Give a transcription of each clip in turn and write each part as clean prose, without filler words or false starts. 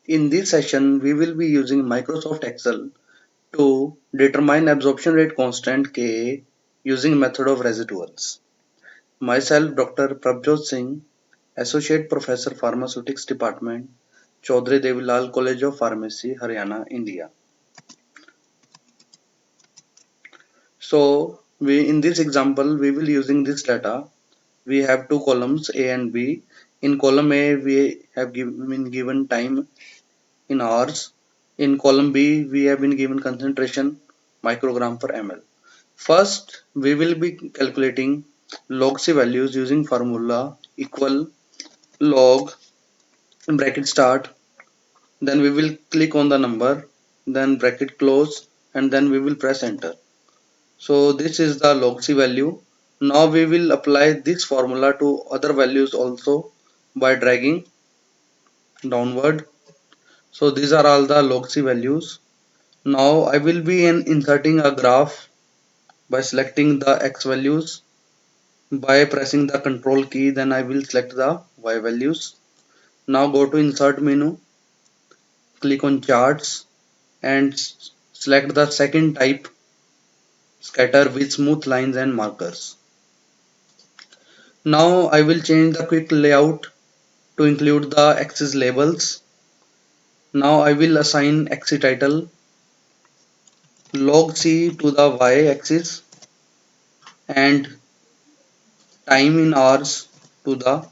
In this session, we will be using Microsoft Excel to determine absorption rate constant Ka using method of residuals. Myself, Dr. Prabjot Singh, Associate Professor Pharmaceutics Department, Chaudhary Devilal College of Pharmacy, Haryana, India. So, in this example, we will using this data. We have two columns A and B. In column A, we have been given time in hours. In column B, we have been given concentration microgram per ml. First, we will be calculating log C values using formula equal log bracket start. Then we will click on the number, then bracket close, and then we will press enter. So this is the log C value. Now we will apply this formula to other values also by dragging downward. So these are all the log C values. Now I will be inserting a graph by selecting the x values. By pressing the control key, then I will select the y values. Now go to insert menu, click on charts and select the second type, scatter with smooth lines and markers. Now I will change the quick layout to include the axis labels. Now I will assign axis title log C to the y axis and time in hours to the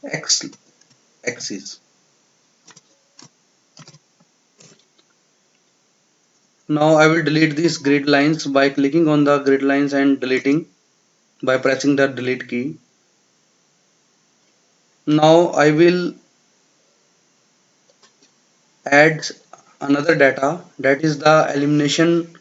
x axis. Now I will delete these grid lines by clicking on the grid lines and deleting by pressing the delete key. Now I will add another data, that is the elimination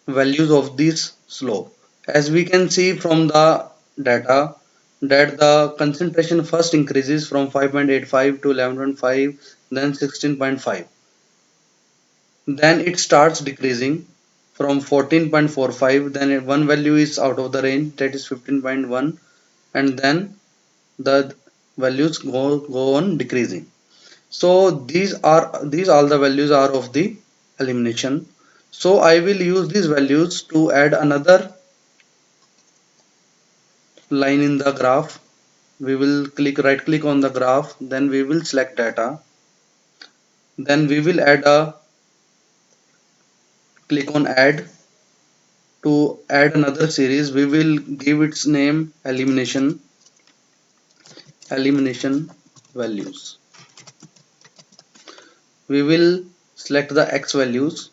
values of this slope. As we can see from the data that the concentration first increases from 5.85 to 11.5, then 16.5. Then it starts decreasing from 14.45, then one value is out of the range, that is 15.1, and then the values go on decreasing. So these all the values are of the elimination. So I will use these values to add another line in the graph. We will right click on the graph, then we will select data, then we will add a click on add. To add another series, we will give its name elimination values. We will select the x values,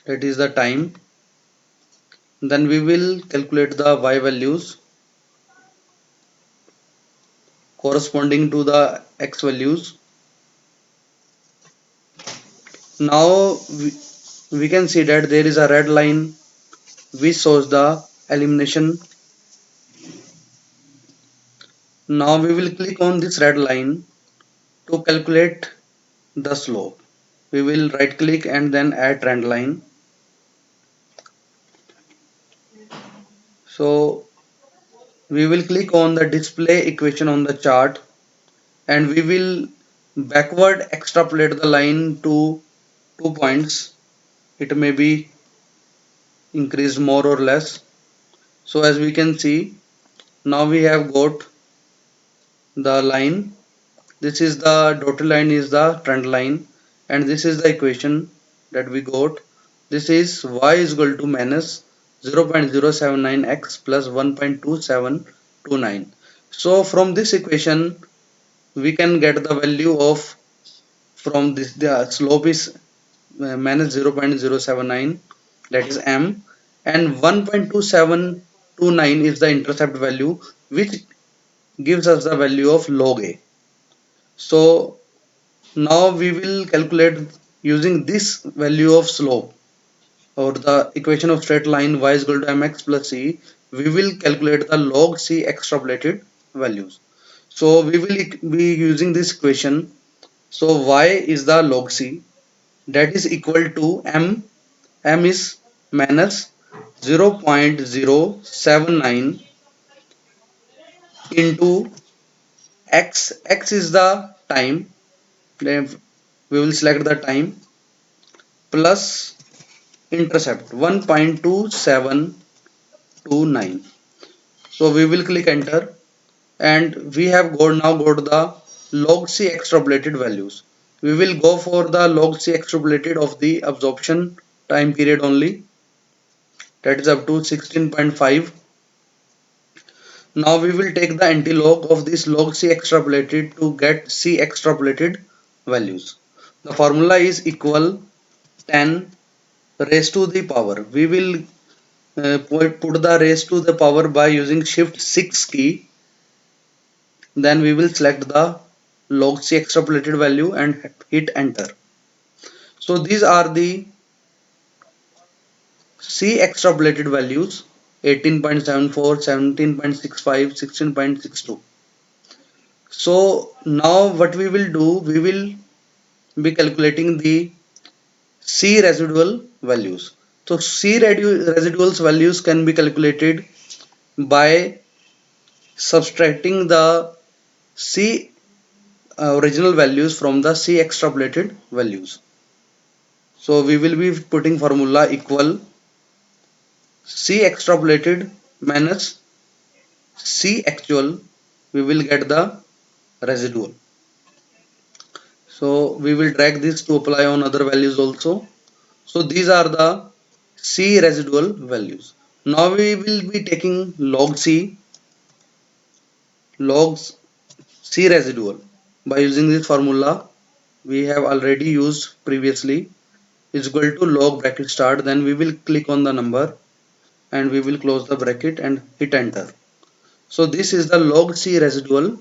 that is the time. Then we will calculate the y values corresponding to the x values. Now we can see that there is a red line which shows the elimination. Now we will click on this red line to calculate the slope. We will right click and then add trend line. So we will click on the display equation on the chart and we will backward extrapolate the line to 2 points. It may be increased more or less. So as we can see, now we have got the line. This is the dotted line is the trend line and this is the equation that we got. This is y is equal to minus 0.079x plus 1.2729. So from this equation we can get the value of from this the slope is minus 0.079, that is m, and 1.2729 is the intercept value which gives us the value of log a. So now we will calculate using this value of slope or the equation of straight line y is equal to mx plus c. We will calculate the log c extrapolated values. So we will be using this equation. So y is the log c, that is equal to m is minus 0.079 into x is the time, then we will select the time plus intercept 1.2729. So we will click enter, and we have got the log C extrapolated values. We will go for the log C extrapolated of the absorption time period only, that is up to 16.5. Now we will take the antilog of this log C extrapolated to get C extrapolated values. The formula is equal 10 raised to the power. We will put the raised to the power by using shift 6 key. Then we will select the log C extrapolated value and hit enter. So these are the C extrapolated values: 18.74, 17.65, 16.62. So now what we will do, we will be calculating the C residual values. So C residuals values can be calculated by subtracting the C original values from the C extrapolated values. So we will be putting formula equal C extrapolated minus C actual, we will get the residual. So we will drag this to apply on other values also. So these are the C residual values. Now we will be taking log C residual by using this formula we have already used previously, is equal to log bracket start, then we will click on the number and we will close the bracket and hit enter. So this is the log C residual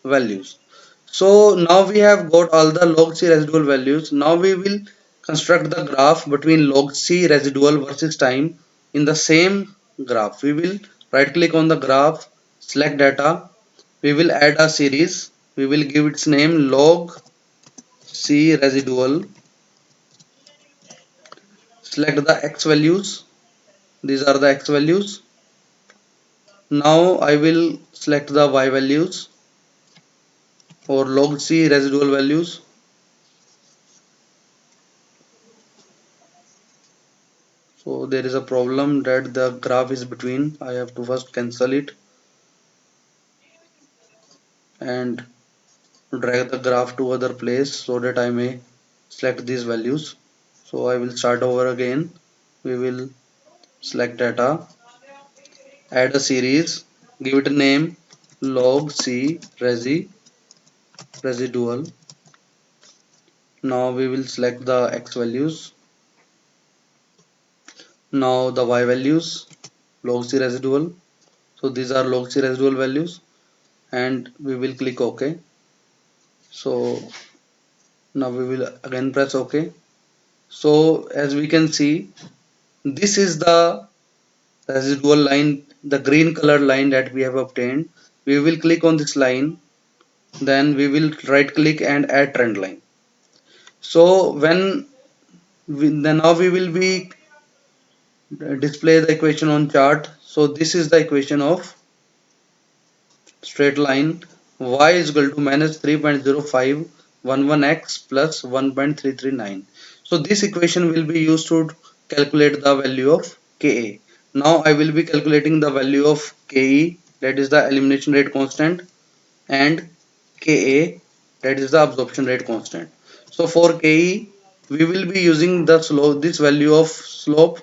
values. So now we have got all the log C residual values. Now we will construct the graph between log C residual versus time in the same graph. We will right click on the graph, select data, we will add a series, we will give its name log C residual, select the x values, these are the x values. Now I will select the y values for log C residual values. So there is a problem that the graph is between. I have to first cancel it and drag the graph to other place so that I may select these values. So I will start over again. We will select data, add a series, give it a name log C residual. Now we will select the x values. Now the y values, log C residual. So these are log C residual values, and we will click OK. So now we will again press OK. So as we can see, this is the residual line, the green color line that we have obtained. We will click on this line, then we will right click and add trend line. So then now we will be display the equation on chart. So this is the equation of straight line: y is equal to minus 3.0511x plus 1.339. So this equation will be used to calculate the value of Ka. Now I will be calculating the value of Ke, that is the elimination rate constant, and Ka, that is the absorption rate constant. So for Ke we will be using the slope, this value of slope.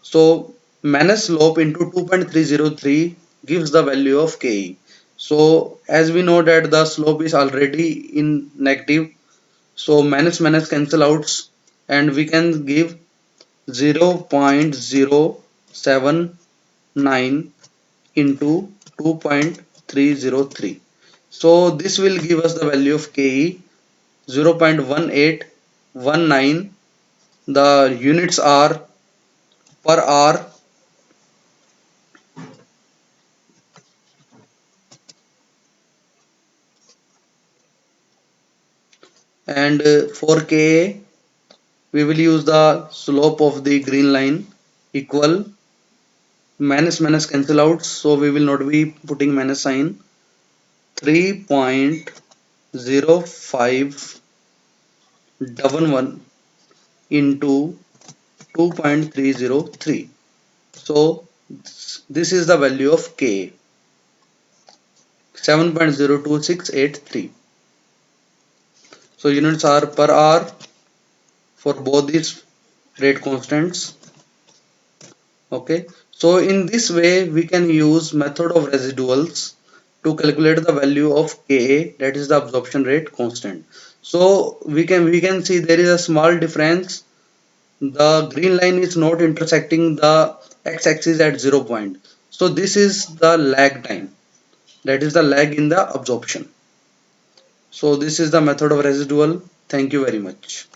So minus slope into 2.303 gives the value of Ke. So as we know that the slope is already in negative, so minus minus cancel outs and we can give 0.079 into 2.303. So this will give us the value of Ke 0.1819. The units are per hour, and for Ka we will use the slope of the green line equal minus minus cancel out, so we will not be putting minus sign, 3.0511 into 2.303. So this is the value of Ka, 7.026883. So units are per hour for both these rate constants. Okay, so in this way we can use method of residuals to calculate the value of Ka, that is the absorption rate constant. So we can see there is a small difference. The green line is not intersecting the x-axis at 0 point. So this is the lag time, that is the lag in the absorption. So this is the method of residual. Thank you very much.